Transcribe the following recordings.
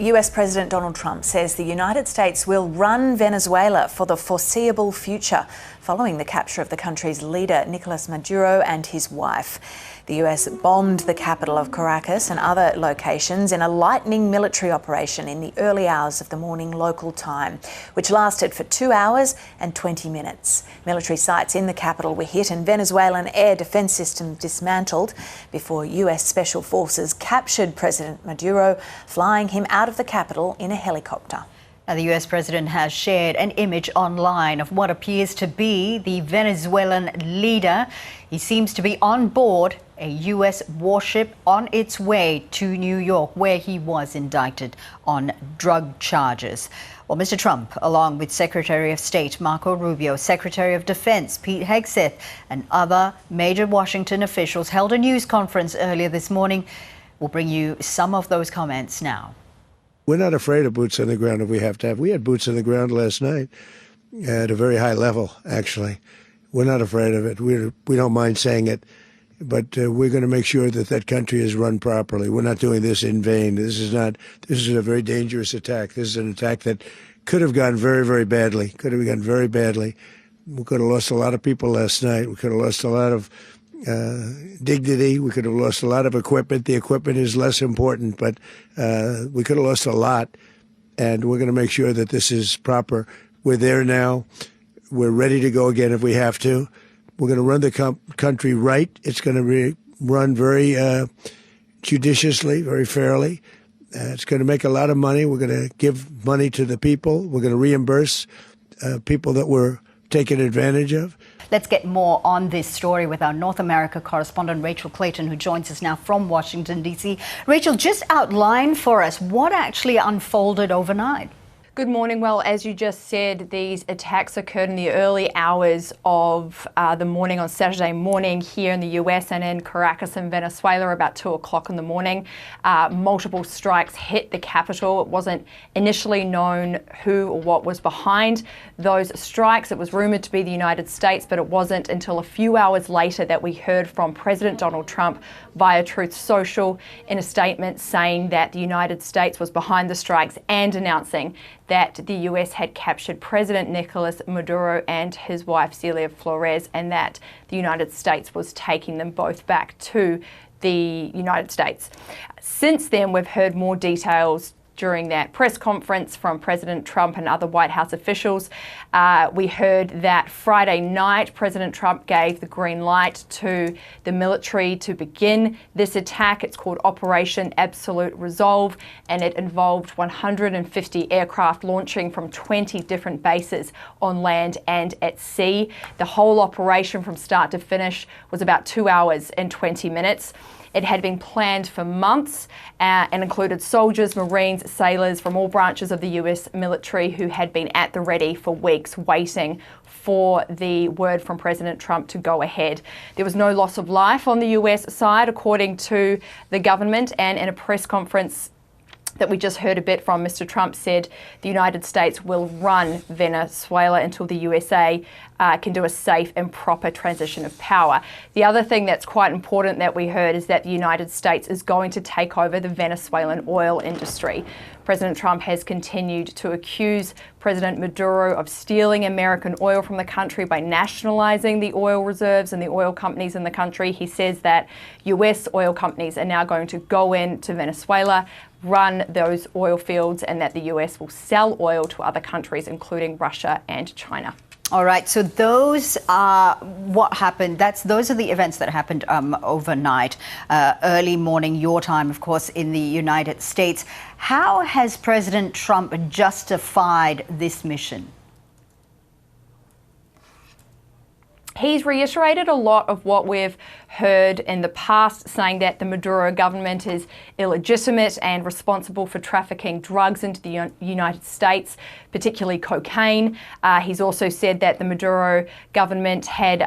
US President Donald Trump says the United States will run Venezuela for the foreseeable future, following the capture of the country's leader, Nicolas Maduro, and his wife. The US bombed the capital of Caracas and other locations in a lightning military operation in the early hours of the morning local time, which lasted for 2 hours and 20 minutes. Military sites in the capital were hit and Venezuelan air defense systems dismantled before US special forces captured President Maduro, flying him out of the capital in a helicopter. Now, the US president has shared an image online of what appears to be the Venezuelan leader. He seems to be on board a US warship on its way to New York, where he was indicted on drug charges. Well, Mr. Trump, along with Secretary of State Marco Rubio, Secretary of Defense Pete Hegseth, and other major Washington officials, held a news conference earlier this morning. We'll bring you some of those comments now. We're not afraid of boots on the ground if we have to have. We had boots on the ground last night at a very high level, actually. We're not afraid of it. We don't mind saying it, but we're going to make sure that that country is run properly. We're not doing this in vain. This is a very dangerous attack. This is an attack that could have gone very, very badly, We could have lost a lot of people last night. We could have lost a lot of dignity. We could have lost a lot of equipment. The equipment is less important, but we could have lost a lot, and we're going to make sure that this is proper. We're there now. We're ready to go again if we have to. We're going to run the country right. It's going to be run very judiciously, very fairly. It's going to make a lot of money. We're going to give money to the people. We're going to reimburse people that were taken advantage of. Let's get more on this story with our North America correspondent, Rachel Clayton, who joins us now from Washington, D.C. Rachel, just outline for us what actually unfolded overnight. Good morning. Well, as you just said, these attacks occurred in the early hours of the morning on Saturday morning here in the US and in Caracas in Venezuela, about 2 o'clock in the morning. Multiple strikes hit the capital. It wasn't initially known who or what was behind those strikes. It was rumored to be the United States, but it wasn't until a few hours later that we heard from President Donald Trump via Truth Social in a statement saying that the United States was behind the strikes and announcing that the US had captured President Nicolas Maduro and his wife Cilia Flores, and that the United States was taking them both back to the United States. Since then, we've heard more details during that press conference from President Trump and other White House officials. We heard that Friday night, President Trump gave the green light to the military to begin this attack. It's called Operation Absolute Resolve, and it involved 150 aircraft launching from 20 different bases on land and at sea. The whole operation from start to finish was about 2 hours and 20 minutes. It had been planned for months and included soldiers, Marines, sailors from all branches of the US military who had been at the ready for weeks waiting for the word from President Trump to go ahead. There was no loss of life on the US side, according to the government, and in a press conference that we just heard a bit from, Mr. Trump said the United States will run Venezuela until the USA can do a safe and proper transition of power. The other thing that's quite important that we heard is that the United States is going to take over the Venezuelan oil industry. President Trump has continued to accuse President Maduro of stealing American oil from the country by nationalizing the oil reserves and the oil companies in the country. He says that US oil companies are now going to go into Venezuela, run those oil fields, and that the US will sell oil to other countries, including Russia and China. All right, so those are what happened. Those are the events that happened overnight, early morning, your time, of course, in the United States. How has President Trump justified this mission? He's reiterated a lot of what we've heard in the past, saying that the Maduro government is illegitimate and responsible for trafficking drugs into the United States, particularly cocaine. He's also said that the Maduro government had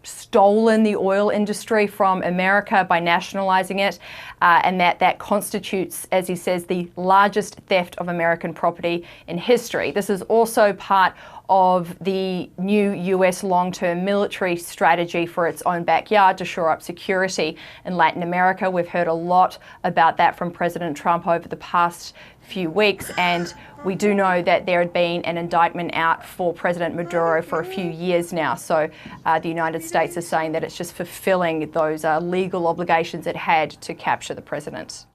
stolen the oil industry from America by nationalizing it, and that constitutes, as he says, the largest theft of American property in history. This is also part of the new US long-term military strategy for its own backyard to shore up security in Latin America. We've heard a lot about that from President Trump over the past few weeks. And we do know that there had been an indictment out for President Maduro for a few years now. So the United States is saying that it's just fulfilling those legal obligations it had to capture the president.